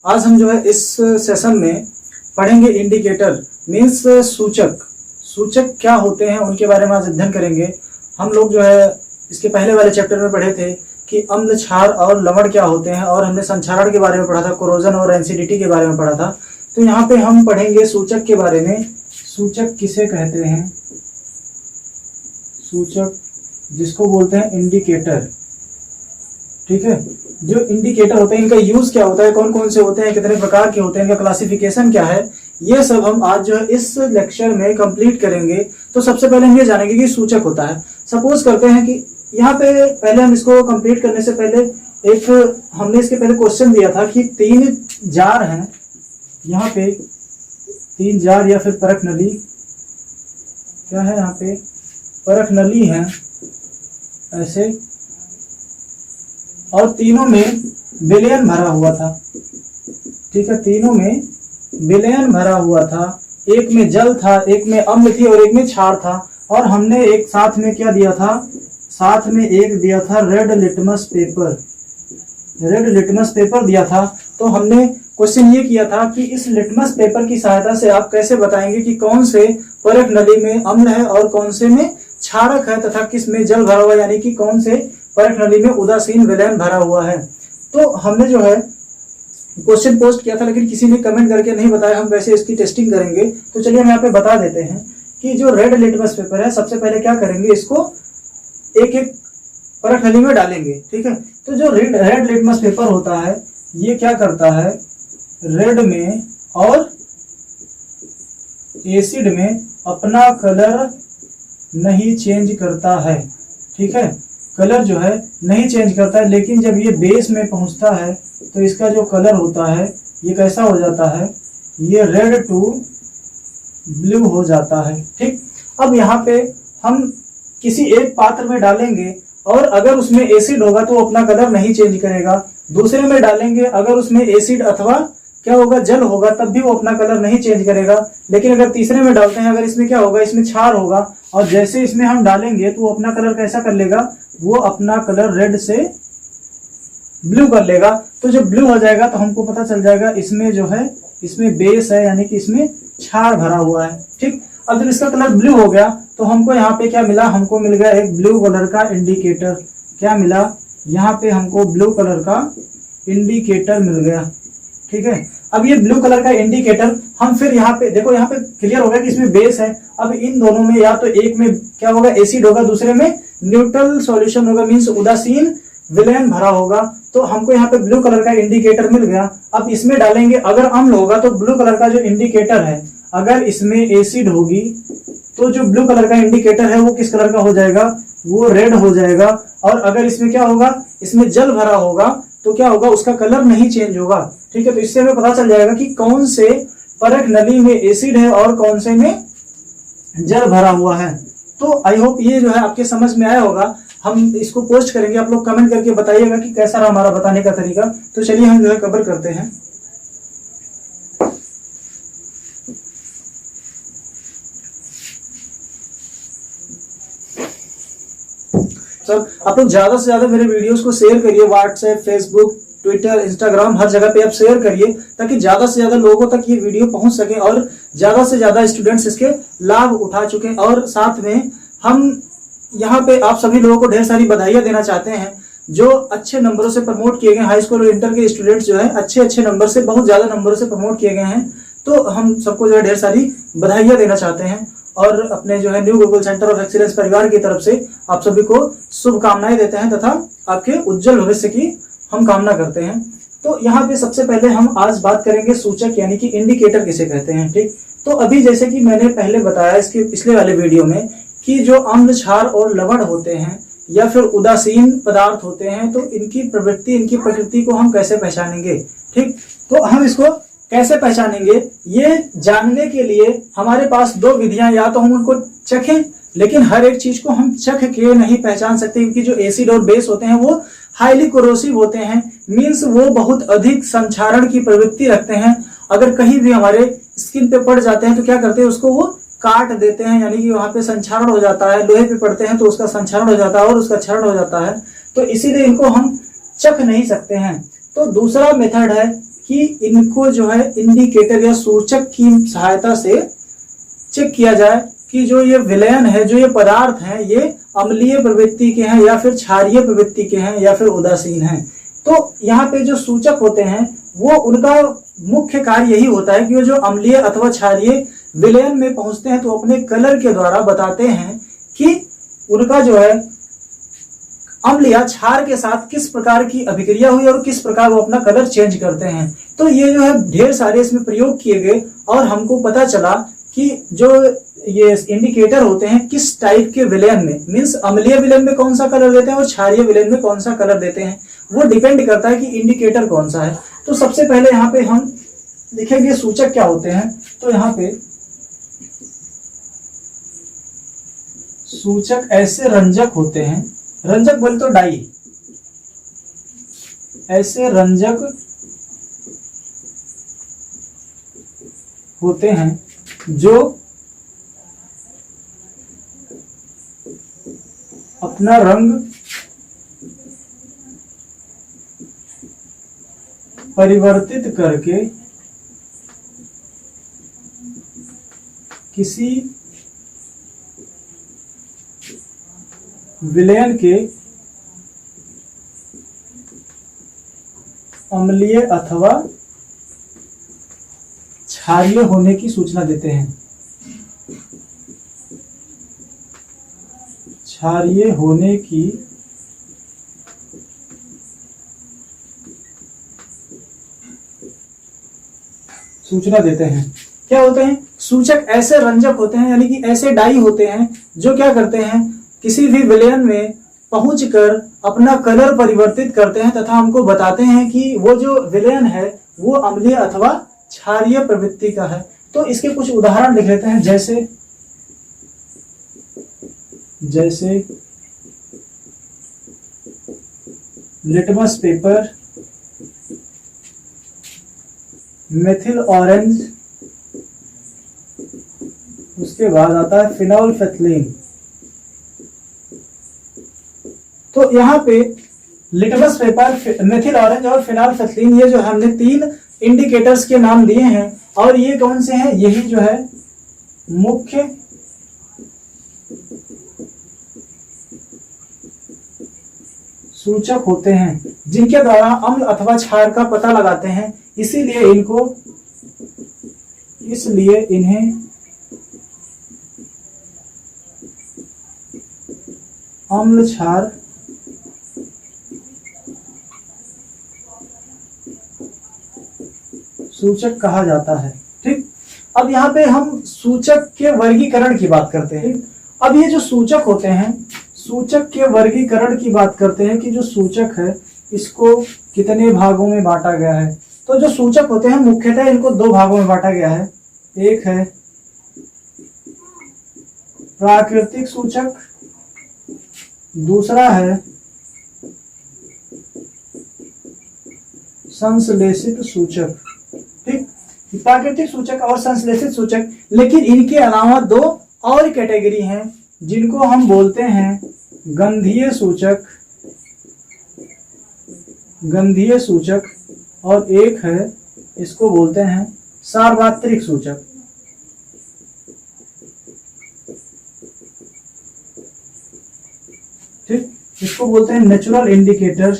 आज हम जो है इस सेशन में पढ़ेंगे इंडिकेटर मीन्स सूचक। सूचक क्या होते हैं उनके बारे में आज अध्ययन करेंगे। हम लोग जो है इसके पहले वाले चैप्टर में पढ़े थे कि अम्ल, क्षार और लवण क्या होते हैं, और हमने संक्षारण के बारे में पढ़ा था, कोरोजन और एसिडिटी के बारे में पढ़ा था। तो यहाँ पे हम पढ़ेंगे सूचक के बारे में। सूचक किसे कहते हैं? सूचक जिसको बोलते हैं इंडिकेटर। ठीक है, जो इंडिकेटर होते हैं इनका यूज क्या होता है, कौन कौन से होते हैं, कितने प्रकार के होते हैं, इनका क्लासिफिकेशन क्या है, ये सब हम आज जो है इस लेक्चर में कंप्लीट करेंगे। तो सबसे पहले हम ये जानेंगे कि सूचक होता है। सपोज करते हैं कि यहाँ पे पहले हम इसको कंप्लीट करने से पहले हमने इसके पहले क्वेश्चन दिया था कि 3 जार हैं, यहाँ पे 3 जार या फिर परख नली, क्या है यहाँ पे परख नली है ऐसे, और तीनों में विलयन भरा हुआ था। ठीक है, तीनों में विलयन भरा हुआ था। एक में जल था, एक में अम्ल थी और एक में क्षार था। और हमने एक साथ में क्या दिया था, साथ में एक दिया था red litmus paper. Red litmus paper दिया था। तो हमने क्वेश्चन ये किया था कि इस लिटमस पेपर की सहायता से आप कैसे बताएंगे कि कौन से परख नली में अम्ल है और कौन से में क्षारक है, तथा किस में जल भरा हुआ, यानी कि कौन से परख नली में उदासीन विलयन भरा हुआ है। तो हमने जो है क्वेश्चन पोस्ट किया था, लेकिन किसी ने कमेंट करके नहीं बताया। हम वैसे इसकी टेस्टिंग करेंगे, तो चलिए हम यहाँ पे बता देते हैं कि जो रेड लिटमस पेपर है, सबसे पहले क्या करेंगे, इसको एक एक परख नली में डालेंगे। ठीक है, तो जो रेड लिटमस पेपर होता है ये क्या करता है, रेड में और एसिड में अपना कलर नहीं चेंज करता है। ठीक है, कलर जो है नहीं चेंज करता है, लेकिन जब ये बेस में पहुंचता है तो इसका जो कलर होता है ये कैसा हो जाता है, ये रेड टू ब्लू हो जाता है। ठीक, अब यहाँ पे हम किसी एक पात्र में डालेंगे और अगर उसमें एसिड होगा तो अपना कलर नहीं चेंज करेगा। दूसरे में डालेंगे, अगर उसमें एसिड अथवा क्या होगा, जल होगा, तब भी वो अपना कलर नहीं चेंज करेगा। लेकिन अगर तीसरे में डालते हैं, अगर इसमें क्या होगा, इसमें क्षार होगा, और जैसे इसमें हम डालेंगे तो वो अपना कलर कैसा कर लेगा, वो अपना कलर रेड से ब्लू कर लेगा। तो जब ब्लू हो जाएगा तो हमको पता चल जाएगा इसमें जो है, इसमें बेस है, यानी कि इसमें क्षार भरा हुआ है। ठीक, अब जब इसका कलर ब्लू हो गया तो हमको यहाँ पे क्या मिला, हमको मिल गया एक ब्लू कलर का इंडिकेटर। क्या मिला, यहाँ पे हमको ब्लू कलर का इंडिकेटर मिल गया। ठीक है, अब ये ब्लू कलर का इंडिकेटर हम फिर यहाँ पे देखो, यहाँ पे क्लियर हो गया कि इसमें बेस है। अब इन दोनों में या तो एक में क्या होगा, एसिड होगा, दूसरे में न्यूट्रल सॉल्यूशन होगा, मींस उदासीन विलयन भरा होगा। तो हमको यहाँ पे ब्लू कलर का इंडिकेटर मिल गया। अब इसमें डालेंगे, अगर अम्ल होगा तो ब्लू कलर का जो इंडिकेटर है, अगर इसमें एसिड होगी तो जो ब्लू कलर का इंडिकेटर है वो किस कलर का हो जाएगा, वो रेड हो जाएगा। और अगर इसमें क्या होगा, इसमें जल भरा होगा तो क्या होगा, उसका कलर नहीं चेंज होगा। ठीक है, तो इससे हमें पता चल जाएगा कि कौन से परख नली में एसिड है और कौन से में जल भरा हुआ है। तो आई होप ये जो है आपके समझ में आया होगा। हम इसको पोस्ट करेंगे, आप लोग कमेंट करके बताइएगा कि कैसा रहा हमारा बताने का तरीका। तो चलिए हम जो है कवर करते हैं। सर, आप लोग ज्यादा से ज्यादा मेरे वीडियोस को शेयर करिए, व्हाट्सएप, फेसबुक, ट्विटर, इंस्टाग्राम, हर जगह पे आप शेयर करिए, ताकि ज्यादा से ज्यादा लोगों तक ये वीडियो पहुंच सके और ज्यादा से ज्यादा स्टूडेंट्स इसके लाभ उठा चुके। और साथ में हम यहाँ पे आप सभी लोगों को ढेर सारी बधाइयां देना चाहते हैं, जो अच्छे नंबरों से प्रमोट किए गए। हाई स्कूल और इंटर के स्टूडेंट्स जो है अच्छे नंबर से, बहुत ज्यादा नंबरों से प्रमोट किए गए हैं। तो हम सबको जो है ढेर सारी बधाइयां देना चाहते हैं, और अपने जो है new Gurukul centre of excellence परिवार की तरफ से आप सभी को शुभकामनाएं देते हैं, तथा आपके उज्जवल भविष्य की हम कामना करते हैं। तो यहाँ पे सबसे पहले हम आज बात करेंगे सूचक, यानी कि इंडिकेटर किसे कहते हैं। ठीक, तो अभी जैसे कि मैंने पहले बताया इसके पिछले वाले वीडियो में कि जो अम्ल, क्षार और लवण होते हैं या फिर उदासीन पदार्थ होते हैं, तो इनकी प्रवृत्ति, इनकी प्रकृति को हम कैसे पहचानेंगे। ठीक, तो हम इसको कैसे पहचानेंगे, ये जानने के लिए हमारे पास 2 विधियां, या तो हम उनको चखें, लेकिन हर एक चीज को हम चख के नहीं पहचान सकते, क्योंकि जो एसिड और बेस होते हैं वो हाईली कोरोसिव होते हैं, मींस वो बहुत अधिक संक्षारण की प्रवृत्ति रखते हैं। अगर कहीं भी हमारे स्किन पे पड़ जाते हैं तो क्या करते हैं, उसको वो काट देते हैं, यानी कि वहां पे संक्षारण हो जाता है। लोहे पे पड़ते हैं तो उसका संक्षारण हो जाता है और उसका क्षरण हो जाता है। तो इसीलिए इनको हम चख नहीं सकते हैं। तो दूसरा मेथड है कि इनको जो है इंडिकेटर या सूचक की सहायता से चेक किया जाए कि जो ये विलयन है, जो ये पदार्थ हैं, ये अम्लीय प्रवृत्ति के हैं या फिर क्षारीय प्रवृत्ति के हैं या फिर उदासीन हैं। तो यहाँ पे जो सूचक होते हैं वो उनका मुख्य कार्य यही होता है कि वो जो अम्लीय अथवा क्षारीय विलयन में पहुंचते हैं तो अपने कलर के द्वारा बताते हैं कि उनका जो है अम्ल या क्षार के साथ किस प्रकार की अभिक्रिया हुई और किस प्रकार वो अपना कलर चेंज करते हैं। तो ये जो है ढेर सारे इसमें प्रयोग किए गए और हमको पता चला कि जो ये इंडिकेटर होते हैं किस टाइप के विलयन में, मीन्स अम्लीय विलयन में कौन सा कलर देते हैं और क्षारीय विलयन में कौन सा कलर देते हैं, वो डिपेंड करता है कि इंडिकेटर कौन सा है। तो सबसे पहले यहाँ पे हम देखेंगे सूचक क्या होते हैं। तो यहाँ पे सूचक ऐसे रंजक होते हैं, रंजक बोले तो डाई, ऐसे रंजक होते हैं जो अपना रंग परिवर्तित करके किसी विलयन के अम्लीय अथवा क्षारीय होने की सूचना देते हैं, क्षारीय होने की सूचना देते हैं। क्या होते हैं? सूचक ऐसे रंजक होते हैं, यानी कि ऐसे डाई होते हैं जो क्या करते हैं, किसी भी विलयन में पहुंचकर अपना कलर परिवर्तित करते हैं तथा हमको बताते हैं कि वो जो विलयन है वो अम्लीय अथवा क्षारीय प्रवृत्ति का है। तो इसके कुछ उदाहरण लिख लेते हैं, जैसे लिटमस पेपर, मेथिल ऑरेंज, उसके बाद आता है फिनोल्फेथलीन। तो यहाँ पे लिटमस पेपर, मेथिल ऑरेंज और फिनोल्फेथलीन, ये जो हमने 3 इंडिकेटर्स के नाम दिए हैं और ये कौन से हैं, यही जो है मुख्य सूचक होते हैं जिनके द्वारा अम्ल अथवा क्षार का पता लगाते हैं। इसीलिए इन्हें अम्ल क्षार सूचक कहा जाता है। ठीक, अब यहाँ पे हम सूचक के वर्गीकरण की बात करते हैं। अब ये जो सूचक होते हैं, सूचक के वर्गीकरण की बात करते हैं कि जो सूचक है इसको कितने भागों में बांटा गया है। तो जो सूचक होते हैं मुख्यतः इनको 2 भागों में बांटा गया है। एक है प्राकृतिक सूचक, दूसरा है संश्लेषित सूचक। ठीक, प्राकृतिक सूचक और संश्लेषित सूचक, लेकिन इनके अलावा 2 और कैटेगरी हैं जिनको हम बोलते हैं गंधीय सूचक और एक है, इसको बोलते हैं सार्वत्रिक सूचक। ठीक, इसको बोलते हैं नेचुरल इंडिकेटर,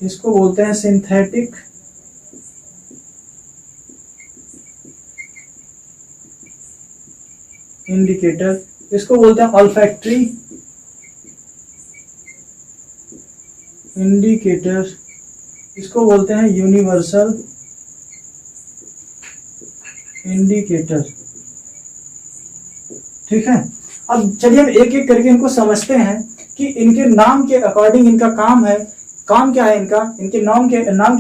इसको बोलते हैं सिंथेटिक इंडिकेटर, इसको बोलते हैं ऑल्फैक्टरी इंडिकेटर, इसको बोलते हैं यूनिवर्सल इंडिकेटर। ठीक है, अब चलिए हम एक एक करके इनको समझते हैं कि इनके नाम के अकॉर्डिंग इनका काम क्या है, इनके नाम के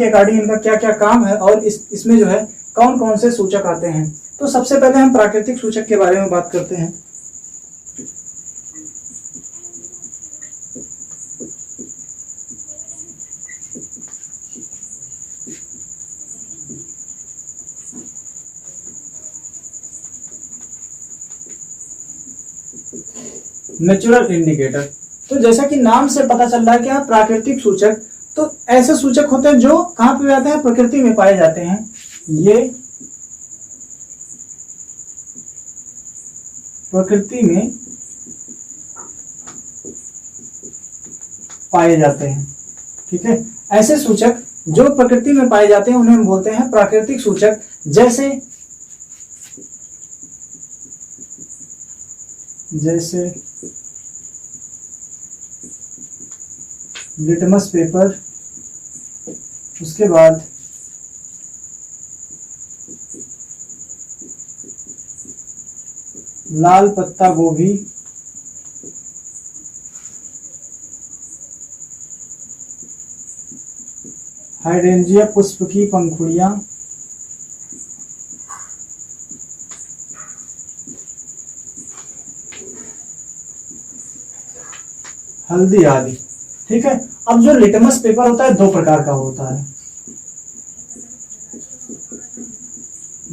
अकॉर्डिंग इनका क्या क्या काम है और इसमें जो है कौन कौन से सूचक आते हैं। तो सबसे पहले हम प्राकृतिक सूचक के बारे में बात करते हैं। नेचुरल इंडिकेटर, तो जैसा कि नाम से पता चल रहा है क्या, प्राकृतिक सूचक, तो ऐसे सूचक होते हैं जो कहां पे आते हैं, प्रकृति में पाए जाते हैं। ये प्रकृति में पाए जाते हैं। ठीक है, ऐसे सूचक जो प्रकृति में पाए जाते हैं उन्हें हम बोलते हैं प्राकृतिक सूचक। जैसे लिटमस पेपर, उसके बाद लाल पत्ता गोभी, हाइड्रेंजिया पुष्प की पंखुड़ियां, हल्दी आदि। ठीक है, अब जो लिटमस पेपर होता है दो प्रकार का होता है।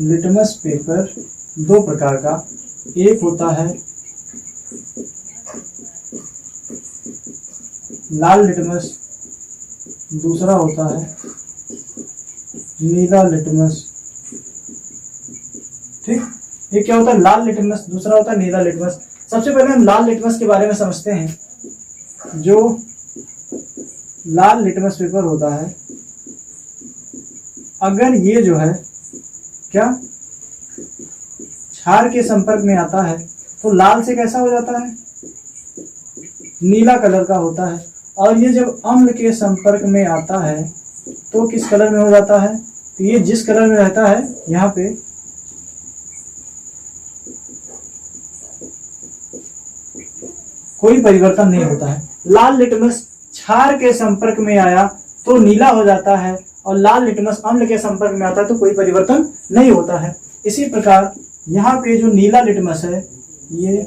लिटमस पेपर दो प्रकार का, एक होता है लाल लिटमस, दूसरा होता है नीला लिटमस। ठीक, ये क्या होता है, लाल लिटमस, दूसरा होता है नीला लिटमस। सबसे पहले हम लाल लिटमस के बारे में समझते हैं। जो लाल लिटमस पेपर होता है, अगर ये जो है क्या क्षार के संपर्क में आता है तो लाल से कैसा हो जाता है, नीला कलर का होता है। और ये जब अम्ल के संपर्क में आता है तो किस कलर में हो जाता है, तो ये जिस कलर में रहता है यहाँ पे कोई परिवर्तन नहीं होता है। लाल लिटमस क्षार के संपर्क में आया तो नीला हो जाता है, और लाल लिटमस अम्ल के संपर्क में आता है तो कोई परिवर्तन नहीं होता है। इसी प्रकार यहाँ पे जो नीला लिटमस है, ये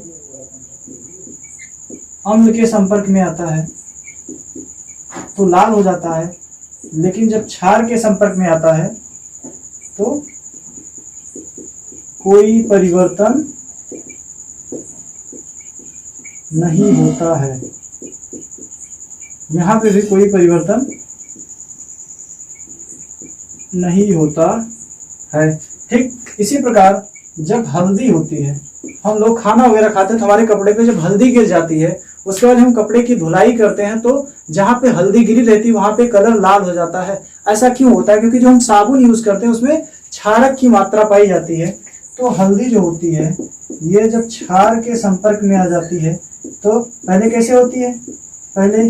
अम्ल के संपर्क में आता है तो लाल हो जाता है, लेकिन जब क्षार के संपर्क में आता है तो कोई परिवर्तन नहीं होता है। यहाँ पे भी कोई परिवर्तन नहीं होता है। ठीक, इसी प्रकार जब हल्दी होती है, हम लोग खाना वगैरह खाते हैं तो हमारे कपड़े पे जब हल्दी गिर जाती है, उसके बाद हम कपड़े की धुलाई करते हैं तो जहाँ पे हल्दी गिरी रहती है वहां पे कलर लाल हो जाता है। ऐसा क्यों होता है, क्योंकि जो हम साबुन यूज करते हैं उसमें क्षारक की मात्रा पाई जाती है। तो हल्दी जो होती है ये जब क्षार के संपर्क में आ जाती है तो पहले कैसे होती है, पहले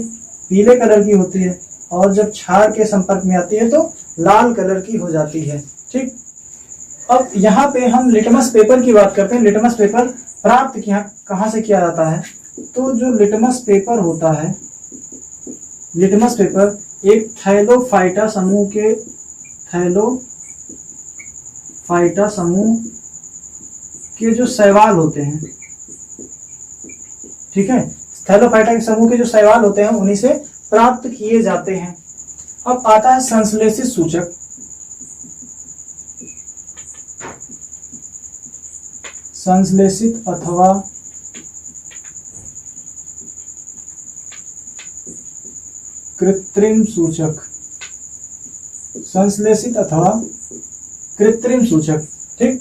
पीले कलर की होती है, और जब क्षार के संपर्क में आती है तो लाल कलर की हो जाती है। ठीक, अब यहाँ पे हम लिटमस पेपर की बात करते हैं। लिटमस पेपर प्राप्त कहाँ से किया जाता है, तो जो लिटमस पेपर होता है, लिटमस पेपर एक थैलोफाइटा समूह के जो शैवाल होते हैं, ठीक है, थैलोफाइटा के समूह के जो शैवाल होते हैं उन्हीं से प्राप्त किए जाते हैं। अब आता है संश्लेषित सूचक। संश्लेषित अथवा कृत्रिम सूचक, संश्लेषित अथवा कृत्रिम सूचक। ठीक,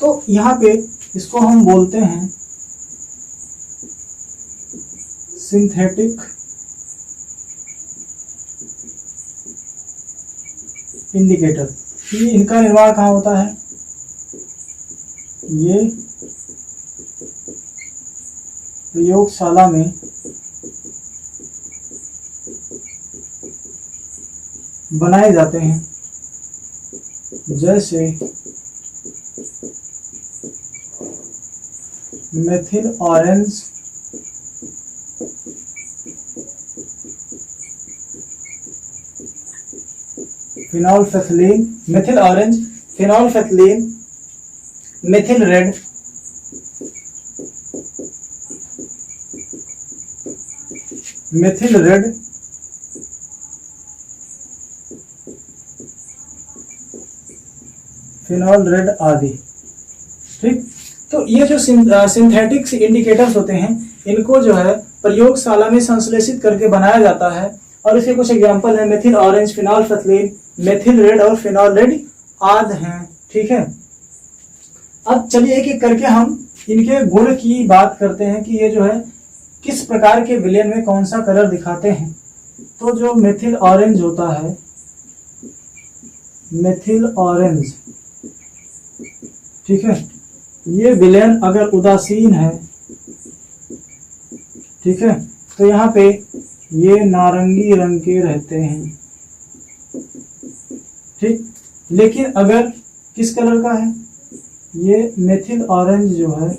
तो यहाँ पे इसको हम बोलते हैं सिंथेटिक इंडिकेटर। ये इनका निर्माण कहाँ होता है, ये प्रयोगशाला में बनाए जाते हैं। जैसे methyl orange, phenolphthalein, methyl orange, phenolphthalein, methyl red, methyl red, phenol red आदि। ठीक, तो ये जो सिंथेटिक इंडिकेटर्स होते हैं इनको जो है प्रयोगशाला में संश्लेषित करके बनाया जाता है। और इसके कुछ एग्जाम्पल है मेथिल ऑरेंज, फिनॉल्फेथलीन, मेथिल रेड और फिनॉल रेड आदि हैं। ठीक है, अब चलिए एक एक करके हम इनके गुण की बात करते हैं कि ये जो है किस प्रकार के विलेन में कौन सा कलर दिखाते हैं। तो जो मेथिल ऑरेंज होता है, मेथिल ऑरेंज, ठीक है, ये विलेन अगर उदासीन है, ठीक है, तो यहाँ पे ये नारंगी रंग के रहते हैं। ठीक, लेकिन अगर किस कलर का है, ये मेथिल ऑरेंज जो है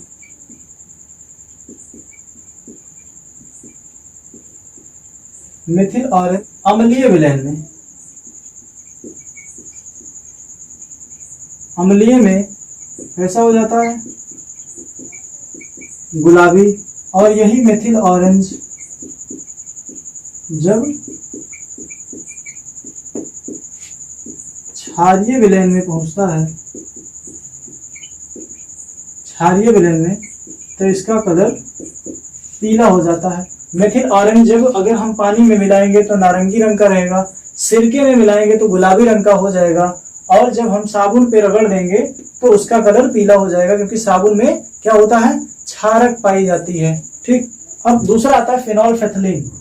मेथिल ऑरेंज अम्लीय विलेन में, अम्लीय में कैसा हो जाता है, गुलाबी। और यही मेथिल ऑरेंज जब क्षारीय विलयन में पहुंचता है, क्षारीय विलयन में, तो इसका कलर पीला हो जाता है। मेथिल ऑरेंज जब अगर हम पानी में मिलाएंगे तो नारंगी रंग का रहेगा, सिरके में मिलाएंगे तो गुलाबी रंग का हो जाएगा, और जब हम साबुन पे रगड़ देंगे तो उसका कलर पीला हो जाएगा, क्योंकि साबुन में क्या होता है, क्षारक पाई जाती है। ठीक, अब दूसरा आता है फिनॉल्फेथलीन।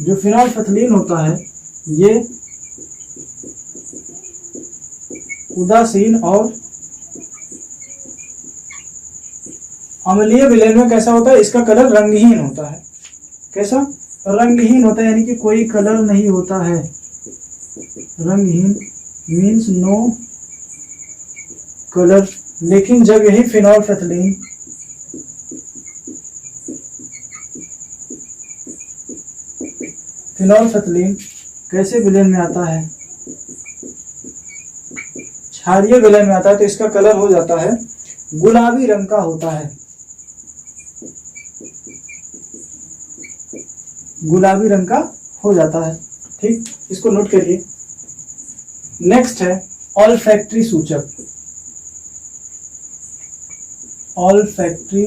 जो फिनॉल्फेथलीन होता है ये उदासीन और अम्लीय विलयन में कैसा होता है, इसका कलर रंगहीन होता है। कैसा, रंगहीन होता है, यानी कि कोई कलर नहीं होता है। रंगहीन मीन्स नो कलर। लेकिन जब यही फिनॉल्फेथलीन कैसे विलयन में आता है, क्षारीय विलयन में आता है, तो इसका कलर हो जाता है गुलाबी रंग का होता है, गुलाबी रंग का हो जाता है। ठीक, इसको नोट करिए। नेक्स्ट है ऑल्फैक्टरी सूचक। ऑल्फैक्टरी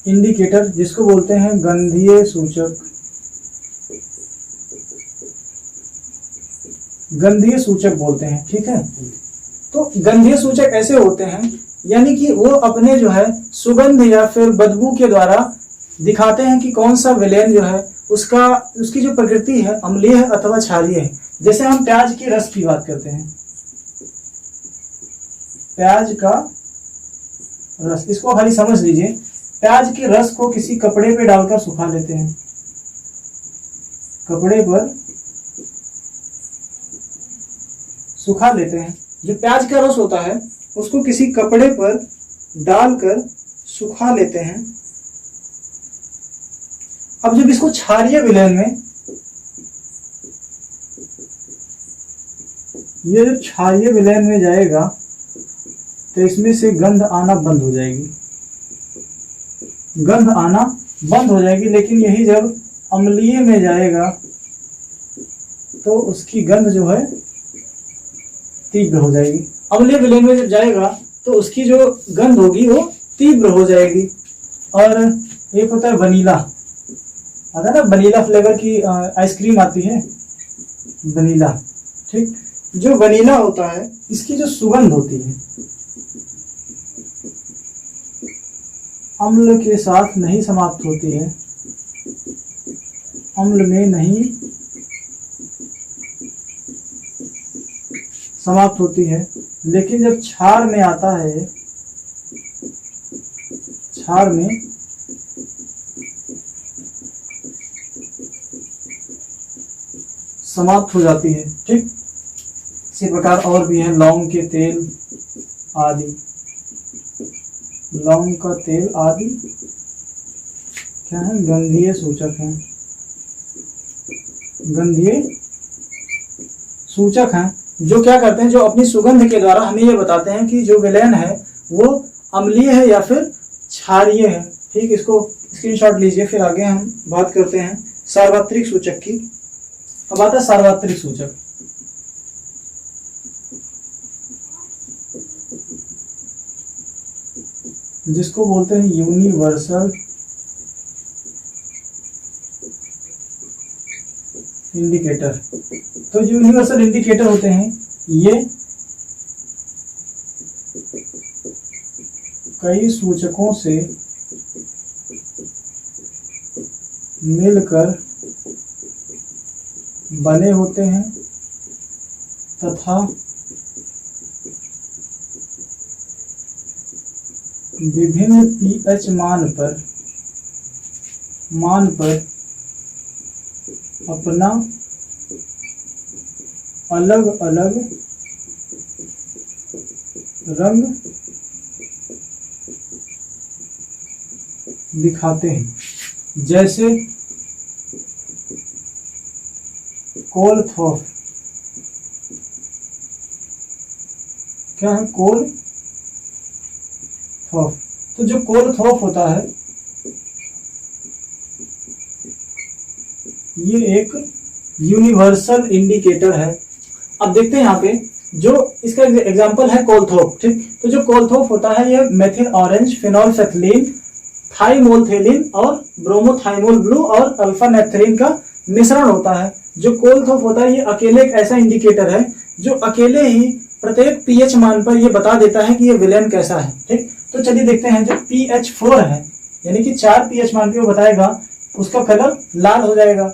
इंडिकेटर, जिसको बोलते हैं गंधीय सूचक। गंधीय सूचक बोलते हैं। ठीक है, तो गंधीय सूचक ऐसे होते हैं, यानी कि वो अपने जो है सुगंध या फिर बदबू के द्वारा दिखाते हैं कि कौन सा विलयन जो है उसकी जो प्रकृति है अम्लीय है अथवा क्षारीय है। जैसे हम प्याज के रस की बात करते हैं, प्याज का रस, इसको खाली समझ लीजिए। प्याज के रस को किसी कपड़े पे डालकर सुखा लेते हैं, कपड़े पर सुखा लेते हैं। जो प्याज का रस होता है उसको किसी कपड़े पर डालकर सुखा लेते हैं। अब जब इसको क्षारीय विलयन में, ये जब क्षारीय विलयन में जाएगा तो इसमें से गंध आना बंद हो जाएगी, गंध आना बंद हो जाएगी। लेकिन यही जब अम्लीय में जाएगा तो उसकी गंध जो है तीव्र हो जाएगी। अम्लीय विलयन में जब जाएगा तो उसकी जो गंध होगी वो तीव्र हो जाएगी। और एक होता है वनीला, आता है ना, वनीला फ्लेवर की आइसक्रीम आती है, वनीला। ठीक, जो वनीला होता है इसकी जो सुगंध होती है अम्ल के साथ नहीं समाप्त होती है, अम्ल में नहीं समाप्त होती है। लेकिन जब क्षार में आता है, क्षार में समाप्त हो जाती है। ठीक, इसी प्रकार और भी है, लौंग के तेल आदि, लौंग का तेल आदि क्या है, गंधीय सूचक हैं, गंधीय सूचक हैं, जो क्या करते हैं, जो अपनी सुगंध के द्वारा हमें ये बताते हैं कि जो विलयन है वो अम्लीय है या फिर क्षारीय है। ठीक, इसको स्क्रीनशॉट लीजिए, फिर आगे हम बात करते हैं सार्वत्रिक सूचक की। अब आता है सार्वत्रिक सूचक। जिसको बोलते हैं यूनिवर्सल इंडिकेटर। तो जो यूनिवर्सल इंडिकेटर होते हैं ये कई सूचकों से मिलकर बने होते हैं तथा विभिन्न pH मान पर अपना अलग अलग रंग दिखाते हैं। जैसे कोलथॉफ, क्या है कोलथॉफ? तो जो कोलथॉफ होता है ये एक यूनिवर्सल इंडिकेटर है। अब देखते हैं यहाँ पे जो इसका एग्जांपल है कोलथॉफ, ठीक। तो जो कोलथॉफ होता है ये मेथिल ऑरेंज, फिनोल्फेथलीन, थाइमोल्थेलिन और ब्रोमोथाइमोल ब्लू और अल्फा नेफ्थलीन का मिश्रण होता है। जो कोलथॉफ होता है ये अकेले एक ऐसा इंडिकेटर है जो अकेले ही प्रत्येक पीएच मान पर ये बता देता है कि ये विलयन कैसा है, ठीक। तो चलिए देखते हैं, जो pH 4 है यानी कि 4 pH मान पे वो बताएगा उसका कलर लाल हो जाएगा,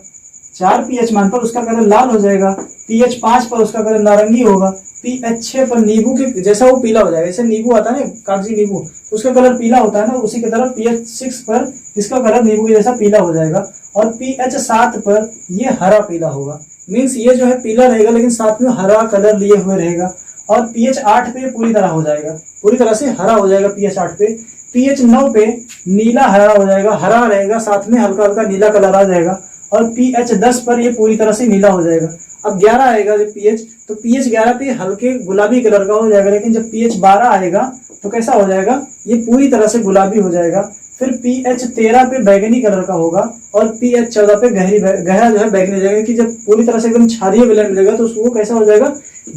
4 pH मान पर उसका कलर लाल हो जाएगा, pH 5 पर उसका कलर नारंगी होगा, pH 6 पर नींबू के जैसा वो पीला हो जाएगा। जैसे नींबू आता है ना, कागजी नींबू, तो उसका कलर पीला होता है ना, उसी की तरह pH 6 पर इसका कलर नींबू के जैसा पीला हो जाएगा। और pH 7 पर ये हरा पीला होगा, मीन्स ये जो है पीला रहेगा लेकिन साथ में हरा कलर लिए हुए रहेगा। और pH 8 पे पूरी तरह हो जाएगा, पूरी तरह से हरा हो जाएगा pH 8 पे। pH 9 पे नीला हरा हो जाएगा, हरा रहेगा साथ में हल्का हल्का नीला कलर आ जाएगा। और pH 10 पर ये पूरी तरह से नीला हो जाएगा। अब 11 आएगा जब pH, तो pH 11 पे हल्के गुलाबी कलर का हो जाएगा, लेकिन जब pH 12 आएगा तो कैसा हो जाएगा, ये पूरी तरह से गुलाबी हो जाएगा। फिर pH 13 पे बैगनी कलर का होगा और pH 14 पे गहरा जो है बैगनी हो जाएगा, कि जब पूरी तरह से एकदम क्षारीय विलयन मिलेगा तो वो कैसा हो जाएगा,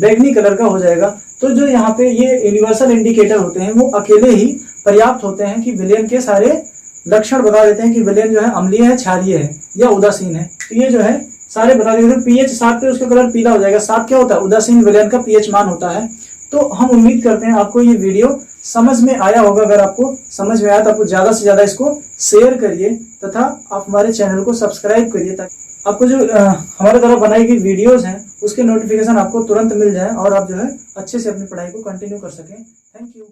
बैगनी कलर का हो जाएगा। तो जो यहाँ पे ये यूनिवर्सल इंडिकेटर होते हैं वो अकेले ही पर्याप्त होते हैं कि विलयन के सारे लक्षण बता देते हैं कि विलयन जो है अम्लीय है, क्षारीय है या उदासीन है। तो ये जो है सारे बता देते हैं। pH 7 पे उसका कलर पीला हो जाएगा। 7 क्या होता है, उदासीन विलयन का pH मान होता है। तो हम उम्मीद करते हैं आपको ये वीडियो समझ में आया होगा। अगर आपको समझ में आया तो आपको ज्यादा से ज्यादा इसको शेयर करिए तथा आप हमारे चैनल को सब्सक्राइब करिए, ताकि आपको जो हमारे द्वारा बनाई गई वीडियोस हैं उसके नोटिफिकेशन आपको तुरंत मिल जाए और आप जो है अच्छे से अपनी पढ़ाई को कंटिन्यू कर सकें। Thank you.